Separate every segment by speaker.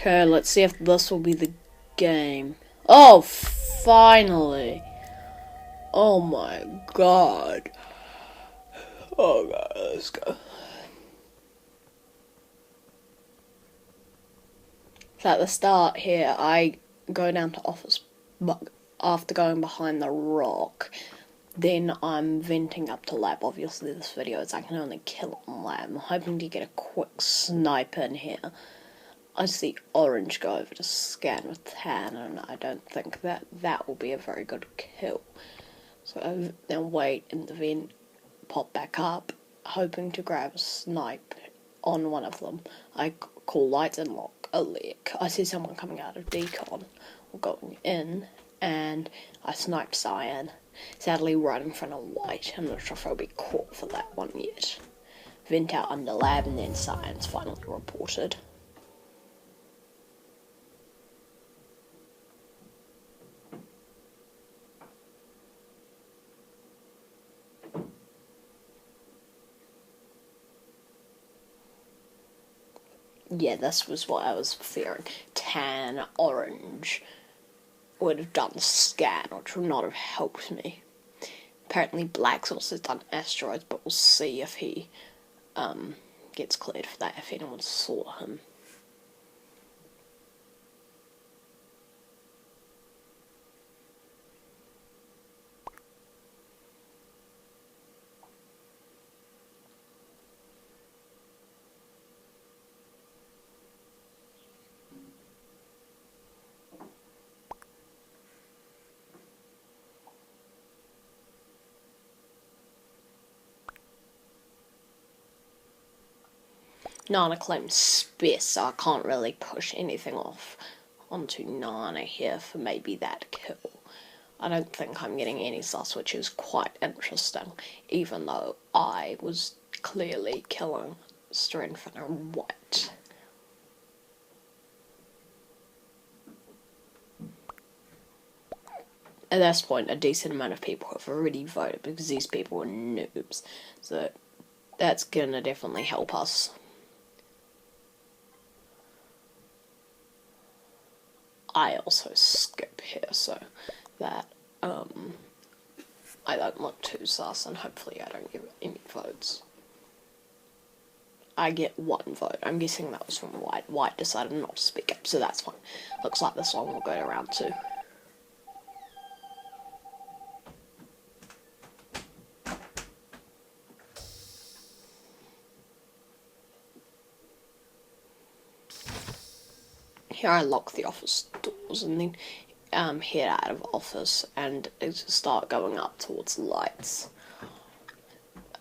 Speaker 1: Okay, let's see if this will be the game. Oh, finally! Oh my god. Oh god, let's go. So at the start here, I go down to office, but after going behind the rock, then I'm venting up to lab. Obviously this video is I can only kill on lab. I'm hoping to get a quick snipe in here. I see orange go over to scan with tan, and I don't think that will be a very good kill. So I then wait in the vent, pop back up, hoping to grab a snipe on one of them. I call lights and lock a lick. I see someone coming out of decon or going in, and I sniped cyan. Sadly, right in front of white. I'm not sure if I'll be caught for that one yet. Vent out under lab, and then cyan's finally reported. Yeah, this was what I was fearing. Tan, orange would have done scan, which would not have helped me. Apparently Black's also done asteroids, but we'll see if he gets cleared for that, if anyone saw him. Nana claims space, so I can't really push anything off onto Nana here for maybe that kill. I don't think I'm getting any sus, which is quite interesting, even though I was clearly killing straight in front of white. At this point, a decent amount of people have already voted because these people are noobs, so that's gonna definitely help us. I also skip here so that I don't look too sus, and hopefully I don't get any votes. I get one vote. I'm guessing that was from White. White decided not to speak up, so that's fine. Looks like this one will go to round 2. Here I lock the office doors and then head out of office and start going up towards lights.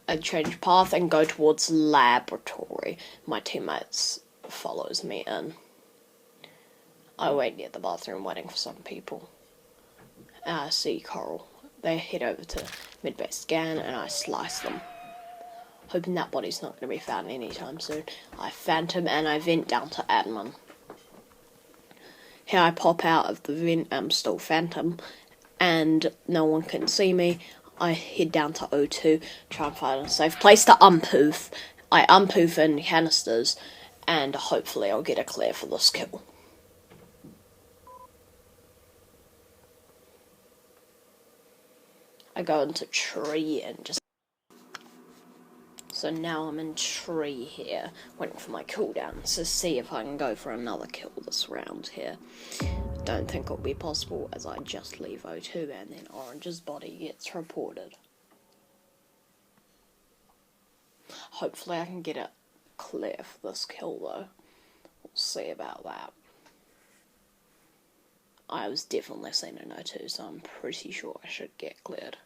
Speaker 1: I change path and go towards laboratory. My teammates follows me in. I wait near the bathroom waiting for some people. I see Coral. They head over to mid-base scan and I slice them. Hoping that body's not going to be found anytime soon. I phantom and I vent down to admin. Here I pop out of the vent, I'm still phantom, and no one can see me. I head down to O2, try and find a safe place to unpoof. I unpoof in canisters, and hopefully I'll get a clear for this kill. I go into tree and just... So now I'm in tree here, waiting for my cooldown to see if I can go for another kill this round here. Don't think it'll be possible as I just leave O2 and then Orange's body gets reported. Hopefully I can get it clear for this kill though. We'll see about that. I was definitely seen in O2, so I'm pretty sure I should get cleared.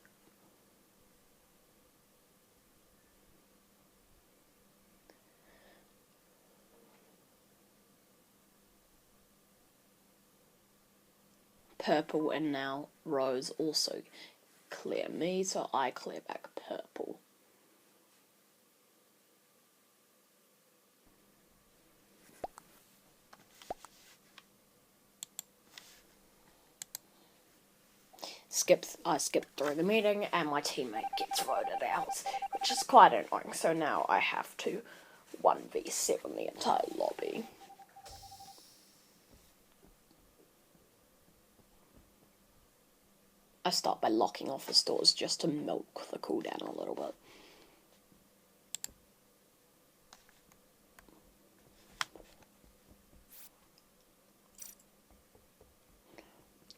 Speaker 1: Purple and now Rose also clear me, so I clear back purple. I skip through the meeting and my teammate gets voted out, which is quite annoying, so now I have to 1v7 the entire lobby. I start by locking office doors just to milk the cooldown a little bit.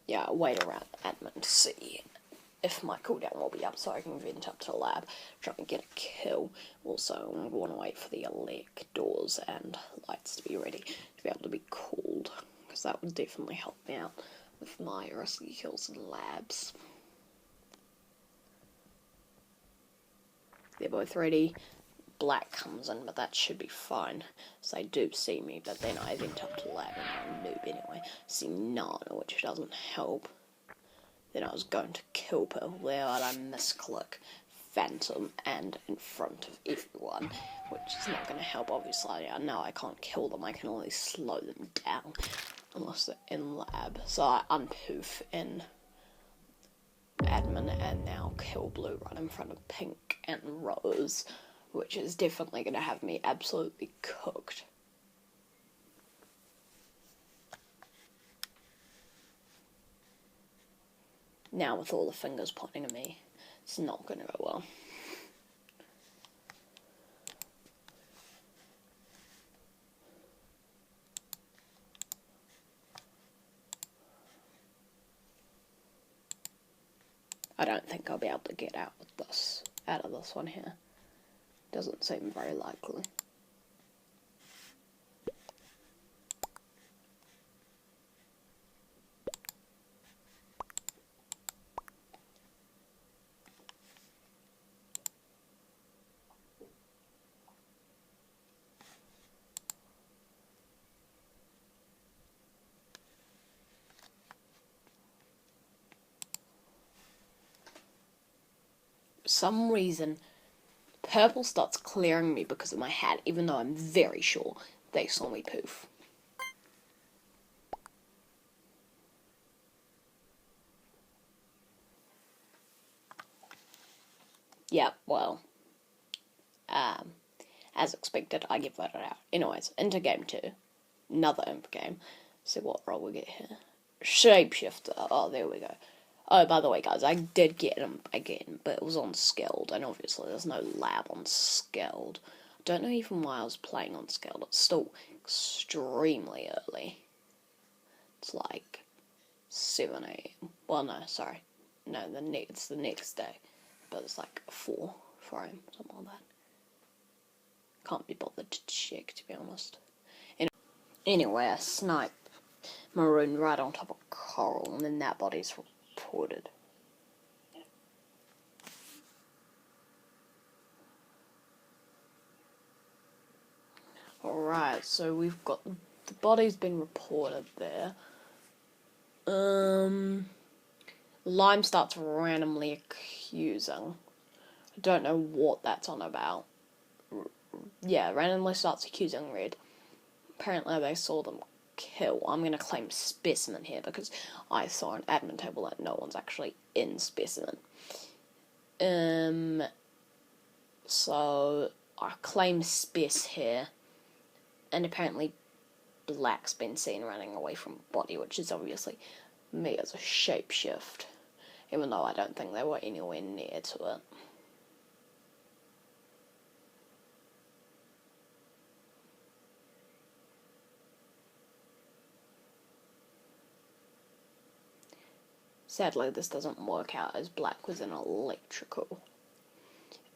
Speaker 1: Yeah, wait around admin to see if my cooldown will be up so I can vent up to the lab, try and get a kill. Also, I want to wait for the elect doors and lights to be ready to be able to be called, because that would definitely help me out with my risky kills and labs. They're both ready. Black comes in, but that should be fine. So they do see me, but then I vent up to the lab and I'm a noob anyway. See none, which doesn't help. Then I was going to kill Pearl there, but I misclick Phantom and in front of everyone, which is not going to help, obviously. I know I can't kill them, I can only slow them down, unless they're in lab. So I unpoof in admin and now kill blue right in front of pink and rose, which is definitely going to have me absolutely cooked. Now with all the fingers pointing at me, it's not going to go well. I don't think I'll be able to get out of this one here. Doesn't seem very likely. For some reason, purple starts clearing me because of my hat, even though I'm very sure they saw me poof. Yeah, well, as expected, I get voted out. Anyways, into game 2. Another imp game. See what role we get here. Shapeshifter. Oh, there we go. Oh, by the way, guys, I did get him again, but it was on Skilled, and obviously there's no lab on Skilled. I don't know even why I was playing on Skilled. It's still extremely early. It's like 7 a.m. Well, no, sorry. No, it's the next day. But it's like 4 a.m., something like that. Can't be bothered to check, to be honest. Anyway, I snipe Maroon right on top of Coral, and then that body's reported. Alright, so we've got the body's been reported there. Lime starts randomly accusing. I don't know what that's on about. Yeah, randomly starts accusing Red. Apparently they saw them kill. I'm going to claim Specimen here because I saw an admin table that no one's actually in Specimen. So I claim Spec here, and apparently Black's been seen running away from Body, which is obviously me as a shapeshift, even though I don't think they were anywhere near to it. Sadly, this doesn't work out as Black was in electrical,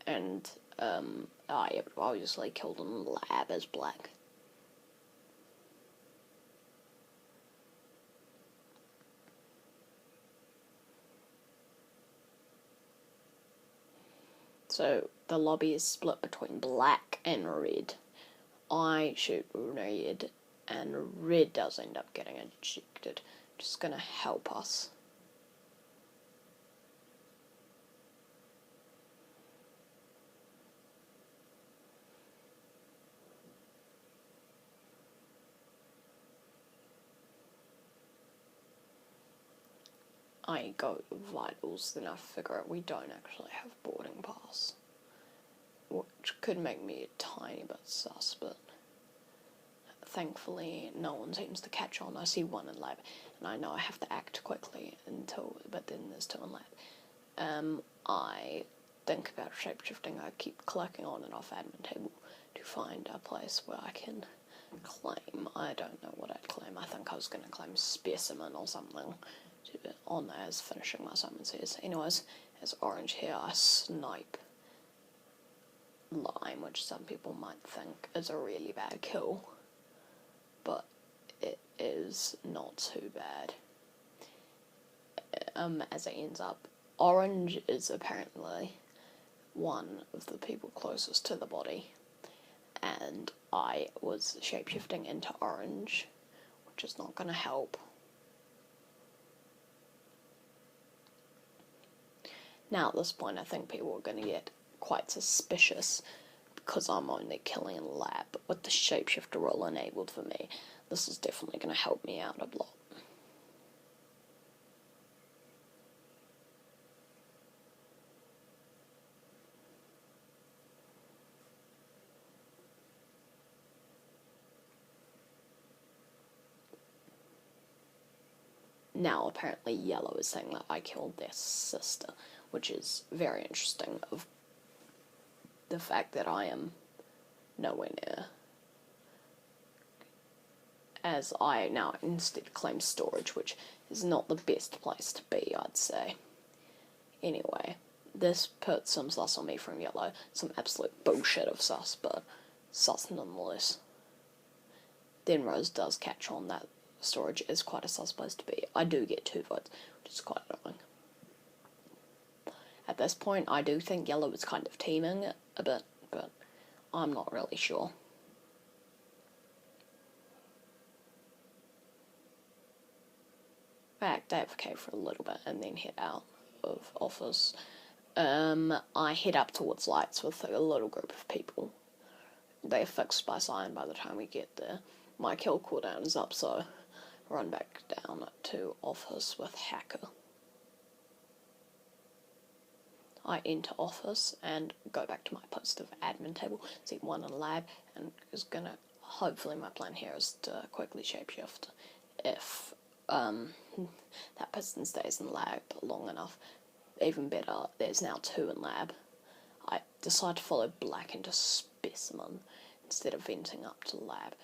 Speaker 1: and I obviously killed in lab as Black. So the lobby is split between Black and Red. I shoot Red, and Red does end up getting ejected. Just gonna help us. I go vitals, then I figure out we don't actually have boarding pass, which could make me a tiny bit sus, but thankfully no one seems to catch on. I see one in lab, and I know I have to act quickly but then there's two in lab. I think about shapeshifting. I keep clicking on and off admin table to find a place where I can claim. I don't know what I'd claim. I think I was going to claim specimen or something on as finishing my summons here. Anyways, as orange here, I snipe lime, which some people might think is a really bad kill, but it is not too bad. As it ends up, orange is apparently one of the people closest to the body, and I was shapeshifting into orange, which is not going to help. Now at this point I think people are going to get quite suspicious because I'm only killing in lab, but with the shapeshifter role enabled for me, this is definitely going to help me out a lot. Now apparently yellow is saying that I killed their sister, which is very interesting of the fact that I am nowhere near, as I now instead claim storage, which is not the best place to be, I'd say. Anyway, this puts some sus on me from yellow, some absolute bullshit of sus, but sus nonetheless. Then Rose does catch on that storage is quite a sus place to be. I do get 2 votes, which is quite annoying. At this point, I do think yellow is kind of teaming a bit, but I'm not really sure. I act AFK for a little bit and then head out of office. I head up towards lights with a little group of people. They're fixed by Cyan by the time we get there. My kill cooldown is up, so run back down to office with Hacker. I enter office and go back to my post of admin table, see one in lab, and is gonna, hopefully my plan here is to quickly shapeshift. If that person stays in lab long enough, even better, there's now 2 in lab. I decide to follow black into specimen instead of venting up to lab.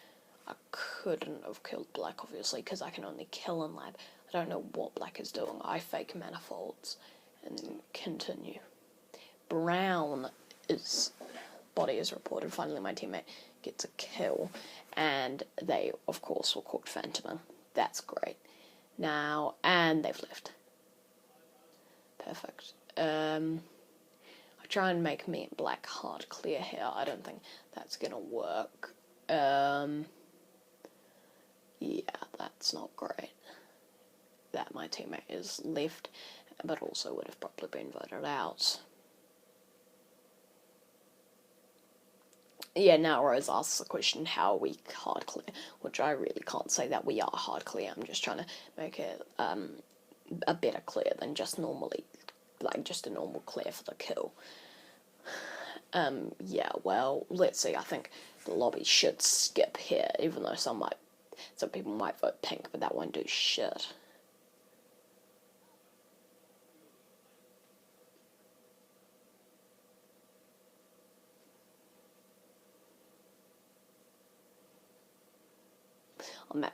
Speaker 1: I couldn't have killed black, obviously, because I can only kill in lab. I don't know what black is doing. I fake manifolds and then continue. Brown is body is reported. Finally, my teammate gets a kill, and they, of course, were caught phantoming. That's great. Now, and they've left. Perfect. I try and make me and black hard clear here. I don't think that's gonna work. Yeah, that's not great. That my teammate is left, but also would have probably been voted out. Yeah, now Rose asks the question, how are we hard clear? Which I really can't say that we are hard clear. I'm just trying to make it a better clear than just normally, like just a normal clear for the kill. Yeah, well, let's see. I think the lobby should skip here, even though some people might vote pink, but that won't do shit. I'm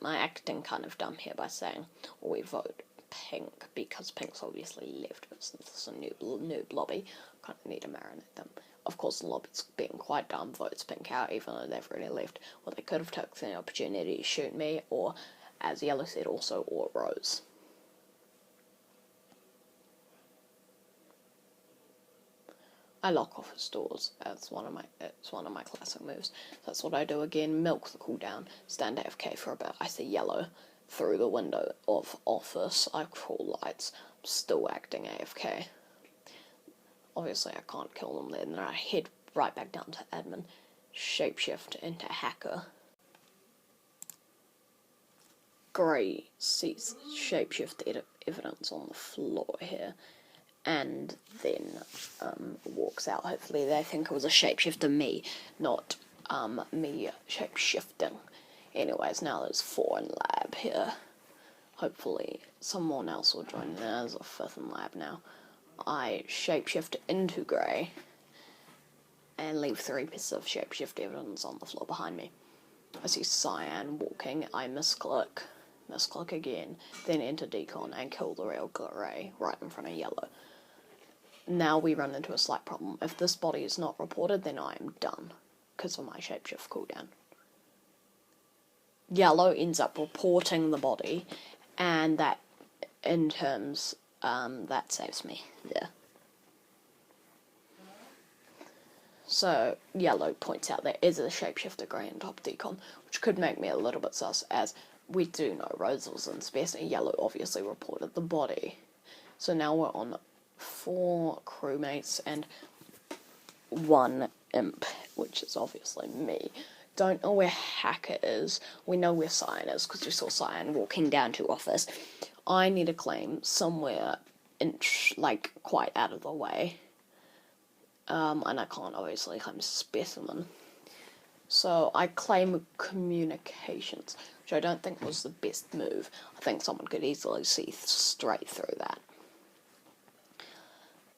Speaker 1: acting kind of dumb here by saying, well, we vote pink because pink's obviously left, but since it's a noob lobby, I kind of need to marinate them. Of course, the lobby's being quite dumb, votes pink out, even though they've already left. Or they could have taken the opportunity to shoot me, or, as Yellow said, also, or Rose. I lock off his doors. It's one of my classic moves. That's what I do again. Milk the cooldown. Stand AFK for a bit. I see yellow through the window of office. I call lights. I'm still acting AFK. Obviously, I can't kill them then. Then I head right back down to admin. Shapeshift into hacker. Grey sees shapeshift evidence on the floor here, and then walks out. Hopefully they think it was a shapeshifter, me, not me shapeshifting. Anyways, now there's 4 in lab here. Hopefully someone else will join. There's a 5th in lab now. I shapeshift into grey and leave 3 pieces of shapeshift evidence on the floor behind me. I see cyan walking. I misclick again, then enter decon and kill the real grey right in front of yellow. Now we run into a slight problem. If this body is not reported, then I am done because of my shapeshift cooldown. Yellow ends up reporting the body, and that, in terms, that saves me there. So, yellow points out there is a shapeshifter grey on top decon, which could make me a little bit sus, as we do know Rose was in space, and yellow obviously reported the body. So now we're on 4 crewmates and 1 imp, which is obviously me. Don't know where Hacker is. We know where Cyan is, because we saw Cyan walking down to office. I need to claim somewhere quite out of the way. And I can't obviously claim Specimen. So I claim Communications, which I don't think was the best move. I think someone could easily see straight through that.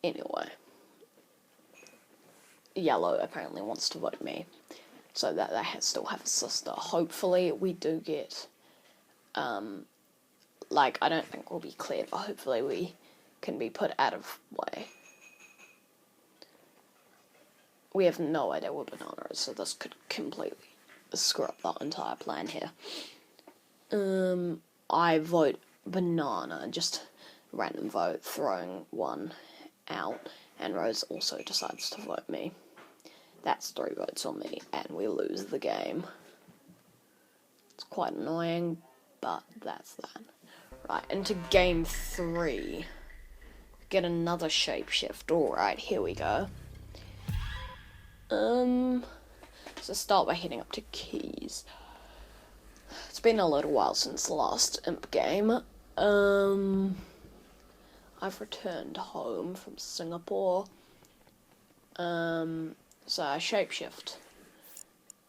Speaker 1: Anyway. Yellow apparently wants to vote me, so that they still have a sister. Hopefully we do get, I don't think we'll be cleared, but hopefully we can be put out of way. We have no idea where Banana is, so this could completely screw up the entire plan here. I vote Banana, just random vote, throwing 1 out, and Rose also decides to vote me. That's 3 votes on me, and we lose the game. It's quite annoying, but that's that. Right, into game 3. Get another shapeshift. Alright, here we go. So start by heading up to Keys. It's been a little while since the last imp game. I've returned home from Singapore. So I shapeshift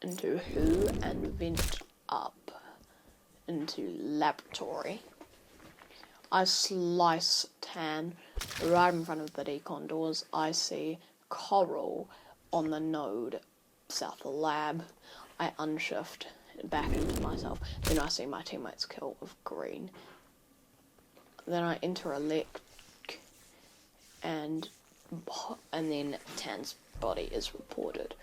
Speaker 1: into Who and vent up into Laboratory. I slice Tan right in front of the decon doors. I see Coral on the node south of the lab. I unshift back into myself. Then I see my teammate's kill of Green. Then I enter Elect, and then Tan's body is reported.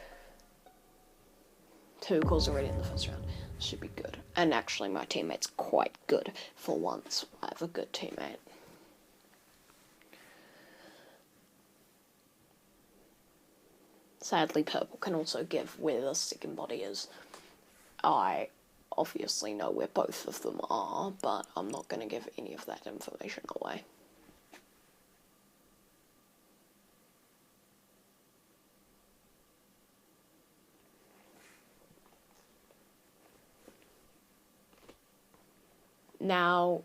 Speaker 1: 2 calls already in the first round. Should be good. And actually my teammate's quite good for once. I have a good teammate. Sadly, purple can also give where the second body is. I obviously know where both of them are, but I'm not going to give any of that information away. Now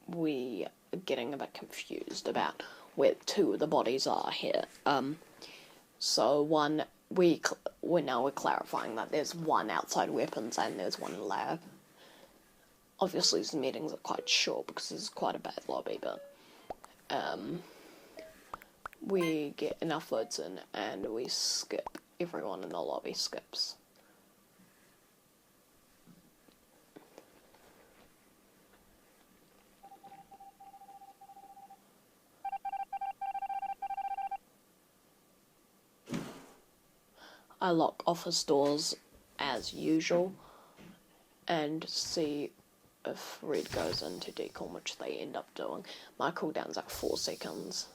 Speaker 1: we are getting a bit confused about where 2 of the bodies are here. So one, we're clarifying that there's 1 outside weapons and there's 1 in lab. Obviously these meetings are quite short because this is quite a bad lobby, but we get enough votes in and we skip. Everyone in the lobby skips. I lock office doors as usual and see if red goes into decon, which they end up doing. My cooldown's at 4 seconds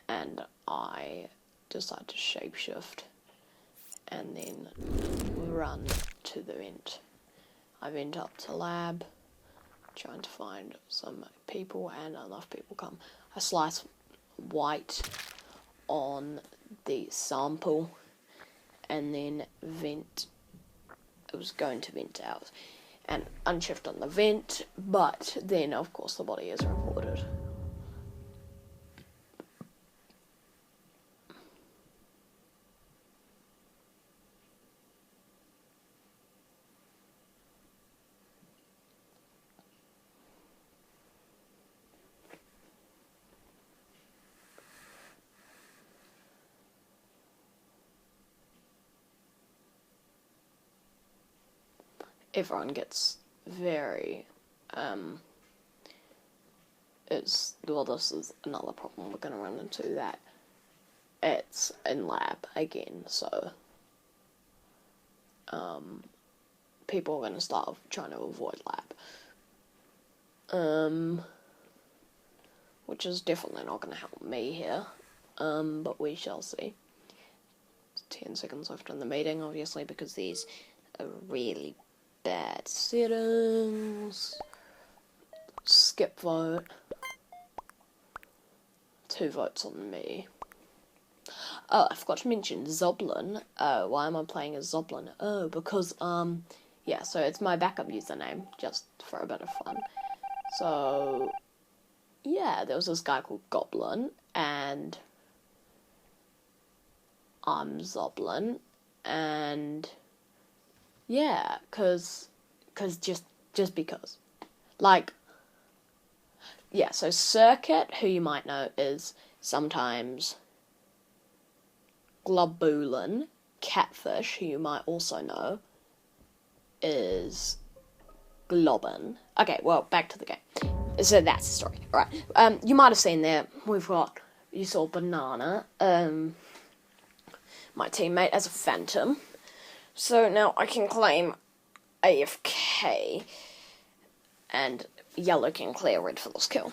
Speaker 1: and I decide to shapeshift and then run to the vent. I vent up to lab, trying to find some people, and enough people come. I slice white on the sample and then vent. It was going to vent out and unshift on the vent, but then of course the body is reported. everyone gets very, this is another problem we're going to run into, that it's in lab again, so, people are going to start trying to avoid lab. Which is definitely not going to help me here, but we shall see. 10 seconds left in the meeting, obviously, because these are really bad settings. Skip vote. 2 votes on me. Oh, I forgot to mention Zoblin. Why am I playing as Zoblin? Oh, because, yeah, so it's my backup username, just for a bit of fun. So, yeah, there was this guy called Goblin, and I'm Zoblin, and yeah, just because. Like, yeah, so Circuit, who you might know, is sometimes Globulin. Catfish, who you might also know, is Globin. Okay, well, back to the game. So that's the story. Right. You might have seen there, you saw Banana, my teammate, as a phantom. So now I can claim AFK, and yellow can clear red for this kill.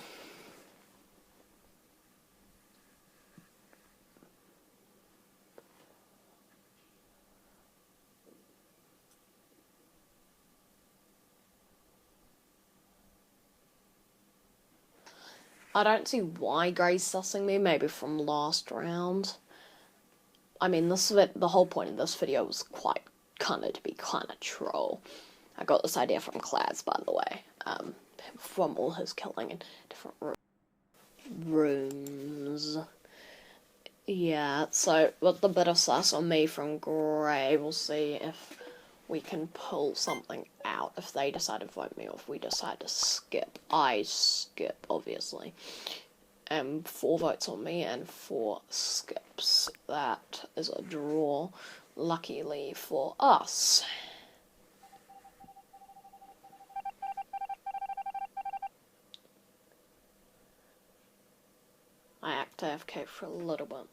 Speaker 1: I don't see why Grey's sussing me, maybe from last round. I mean, the whole point of this video was to be kind of troll. I got this idea from Clads, by the way, from all his killing in different rooms. Yeah, so with the bit of sus on me from Grey, we'll see if we can pull something out, if they decide to vote me or if we decide to skip. I skip, obviously. 4 votes on me and 4 skips. That is a draw, luckily for us. I act AFK for a little bit,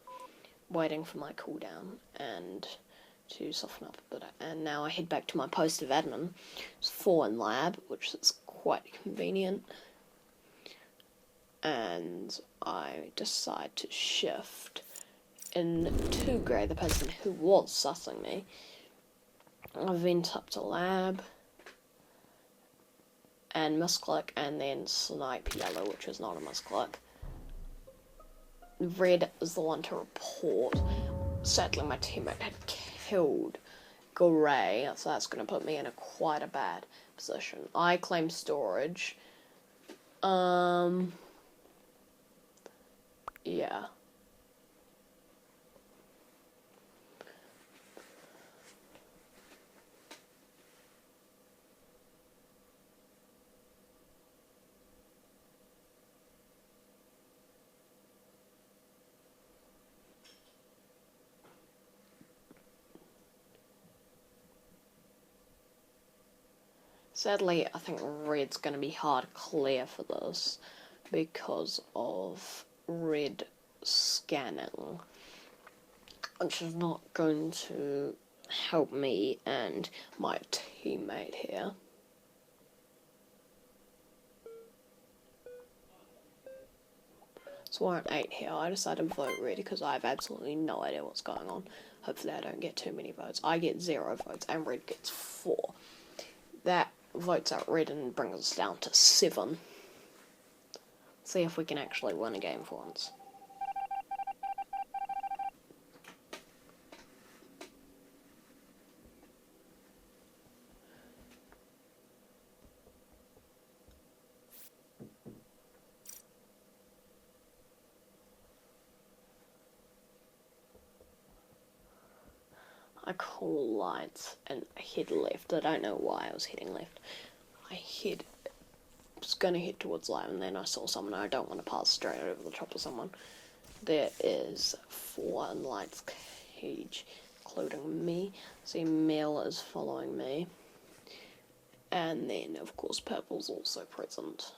Speaker 1: waiting for my cooldown and to soften up a bit. And now I head back to my post of admin. It's 4 in lab, which is quite convenient. And I decide to shift into Grey, the person who was sussing me. I vent up to lab and misclick, and then snipe yellow, which is not a misclick. Red is the one to report. Sadly, my teammate had killed Grey, so that's going to put me in quite a bad position. I claim storage. Yeah. Sadly, I think red's going to be hard clear for this because of red scanning, which is not going to help me and my teammate here. So we're at 8 here. I decided to vote red because I have absolutely no idea what's going on. Hopefully I don't get too many votes. I get 0 votes and red gets 4. That votes out red and brings us down to 7. See if we can actually win a game for once. I call lights and head left. I don't know why I was heading left. I was going to head towards light, and then I saw someone. I don't want to pass straight over the top of someone. There is 4 in light's cage, including me. See, Mel is following me. And then, of course, purple's also present.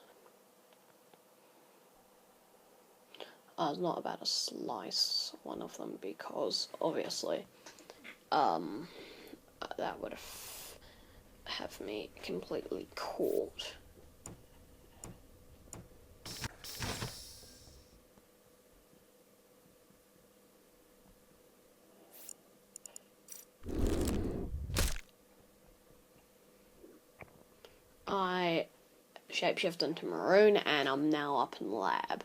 Speaker 1: I was not about to slice one of them because, obviously, that would have me completely caught. I shapeshift into maroon and I'm now up in lab.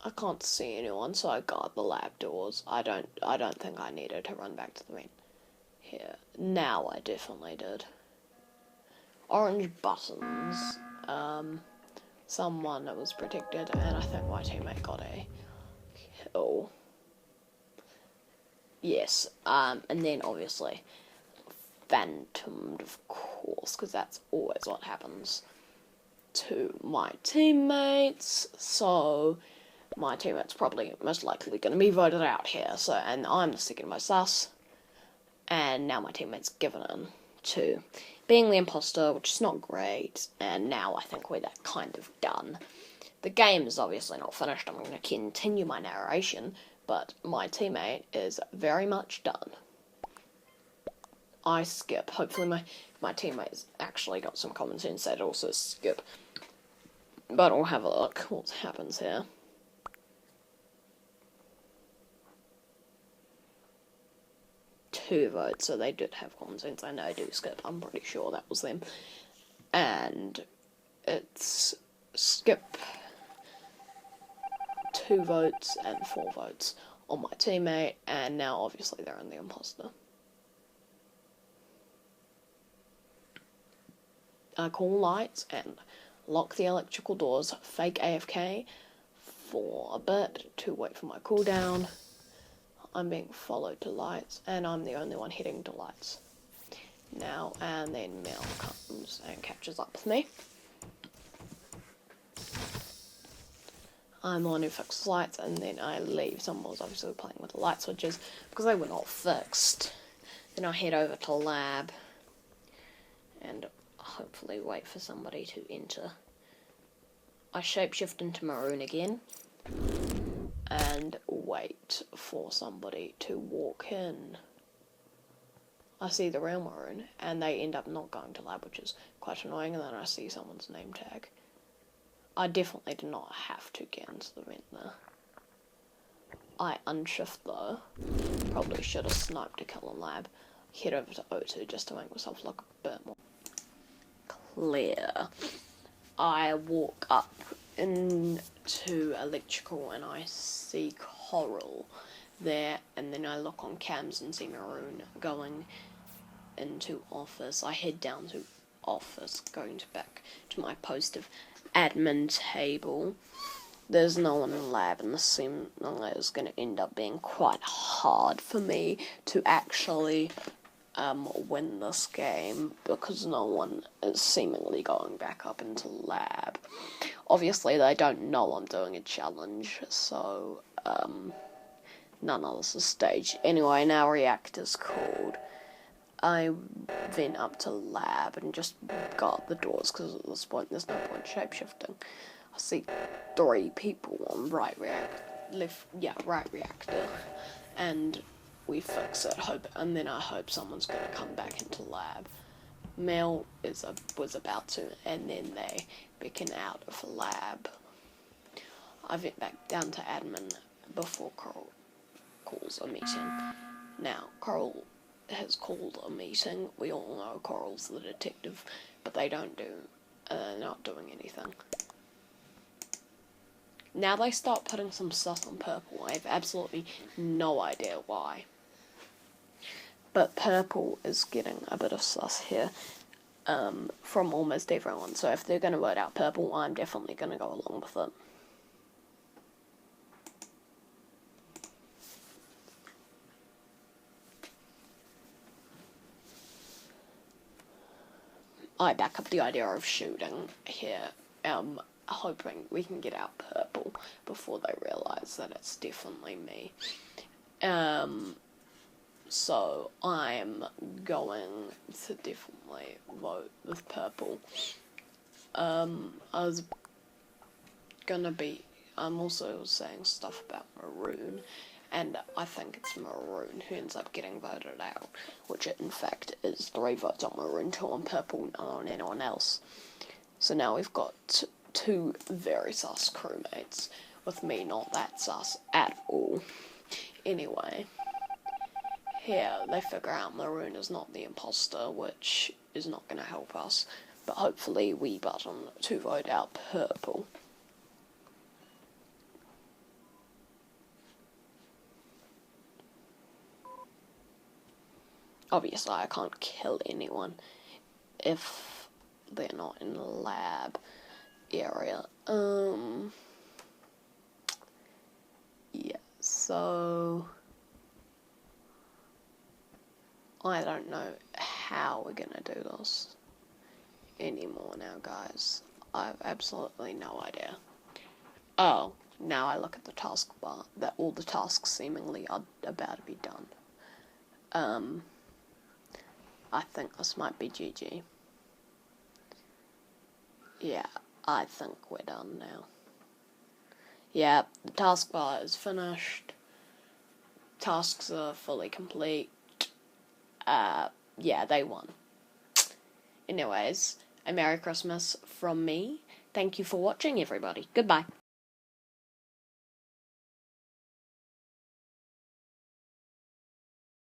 Speaker 1: I can't see anyone, so I guard the lab doors. I don't think I needed to run back to the vent here. Now I definitely did. Orange buttons. Someone that was protected, and I think my teammate got a kill. Yes, and then obviously phantomed, of course, because that's always what happens to my teammates. So my teammate's probably most likely going to be voted out here. So, and I'm the second most sus, and now my teammate's given in to being the imposter, which is not great. And now I think we're that kind of done. The game is obviously not finished. I'm going to continue my narration, but my teammate is very much done. I skip. Hopefully my teammate's actually got some common sense. They'd also skip. But we'll have a look what happens here. Two votes, so they did have common sense. I know I do skip. I'm pretty sure that was them. And it's skip 2 votes and 4 votes on my teammate, and now obviously they're in the imposter. I call lights and lock the electrical doors, fake AFK for a bit to wait for my cooldown. I'm being followed to lights, and I'm the only one heading to lights now, and then Mel comes and catches up with me. I'm the one who fixes lights, and then I leave. Someone was obviously playing with the light switches because they were not fixed. Then I head over to lab and hopefully wait for somebody to enter. I shapeshift into maroon again and wait for somebody to walk in. I see the real maroon and they end up not going to lab, which is quite annoying, and then I see someone's name tag. I definitely did not have to get into the vent there. I unshift though. Probably should have sniped to kill in lab. Head over to O2 just to make myself look a bit more clear. I walk up into electrical and I see Coral there, and then I look on cams and see Maroon going into office. I head down to office, going back to my post of admin table. There's no one in lab, and this seems like it's going to end up being quite hard for me to actually win this game because no one is seemingly going back up into lab. Obviously, they don't know I'm doing a challenge, so none of this is staged. Anyway, now reactor's called. I went up to lab and just guard the doors because at this point there's no point shapeshifting. I see 3 people on right reactor, and we fix it. And then I hope someone's going to come back into lab. Mel was about to, and then they beacon out of lab. I went back down to admin before Coral calls a meeting. Now, Coral has called a meeting. We all know Coral's the detective, but they're not doing anything. Now they start putting some sus on purple. I have absolutely no idea why. But purple is getting a bit of sus here from almost everyone. So if they're going to vote out purple, I'm definitely going to go along with it. I back up the idea of shooting here, hoping we can get out purple before they realise that it's definitely me. So I'm going to definitely vote with purple. I'm also saying stuff about maroon, and I think it's maroon who ends up getting voted out, which it in fact is 3 votes on maroon, 2 on purple, none on anyone else. So now we've got 2 very sus crewmates, with me not that sus at all. Anyway, here they figure out maroon is not the imposter, which is not going to help us, but hopefully we button to vote out purple. Obviously I can't kill anyone if they're not in the lab area. Yeah, so I don't know how we're gonna do this anymore now, guys. I have absolutely no idea. Oh, now I look at the taskbar, that all the tasks seemingly are about to be done. I think this might be GG. Yeah, I think we're done now. Yeah, the taskbar is finished. Tasks are fully complete. Yeah, they won. Anyways, a Merry Christmas from me. Thank you for watching, everybody. Goodbye.